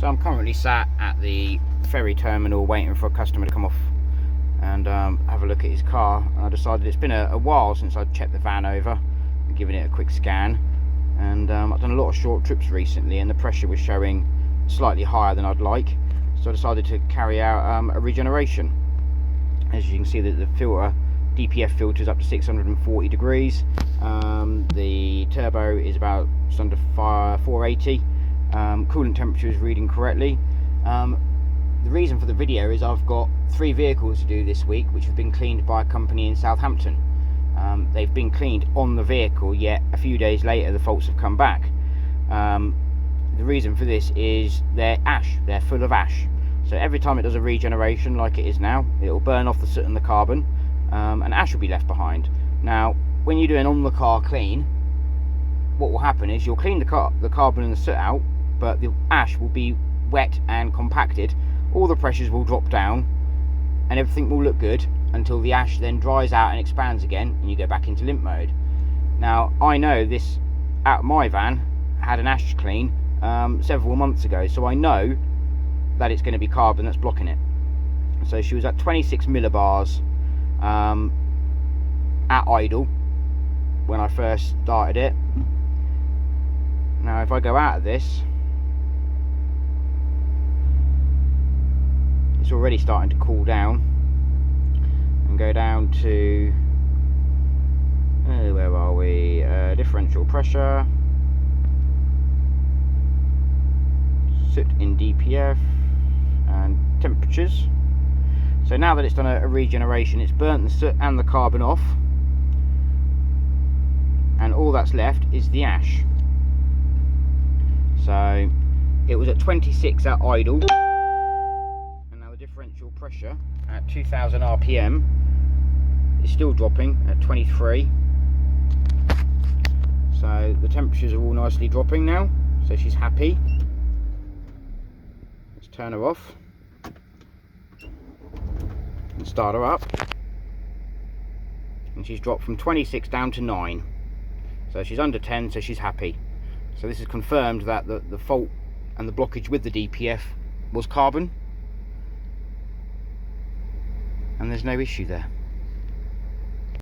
So I'm currently sat at the ferry terminal waiting for a customer to come off and have a look at his car. And I decided it's been a while since I'd checked the van over and given it a quick scan, and I've done a lot of short trips recently and the pressure was showing slightly higher than I'd like, so I decided to carry out a regeneration. As you can see, that the filter, DPF filter, is up to 640 degrees. The turbo is about just under 480. Coolant temperature is reading correctly. The reason for the video is I've got 3 vehicles to do this week which have been cleaned by a company in Southampton. They've been cleaned on the vehicle, yet a few days later the faults have come back. The reason for this is they're full of ash. So every time it does a regeneration like it is now, it will burn off the soot and the carbon, and ash will be left behind. Now when you do an on the car clean, what will happen is you'll clean the carbon and the soot out, but the ash will be wet and compacted. All the pressures will drop down and everything will look good until the ash then dries out and expands again and you go back into limp mode. Now I know this out of my van had an ash clean several months ago, so I know that it's going to be carbon that's blocking it. So she was at 26 millibars at idle when I first started it. Now if I go out of this, it's already starting to cool down and go down to where are we? Differential pressure, soot in DPF, and temperatures. So now that it's done a regeneration, it's burnt the soot and the carbon off, and all that's left is the ash. So it was at 26 at idle, and now the differential pressure at 2000 RPM is still dropping at 23. So the temperatures are all nicely dropping now, so she's happy. Let's turn her off and start her up, and she's dropped from 26 down to 9, so she's under 10, so she's happy. So this has confirmed that the fault and the blockage with the DPF was carbon, and there's no issue there.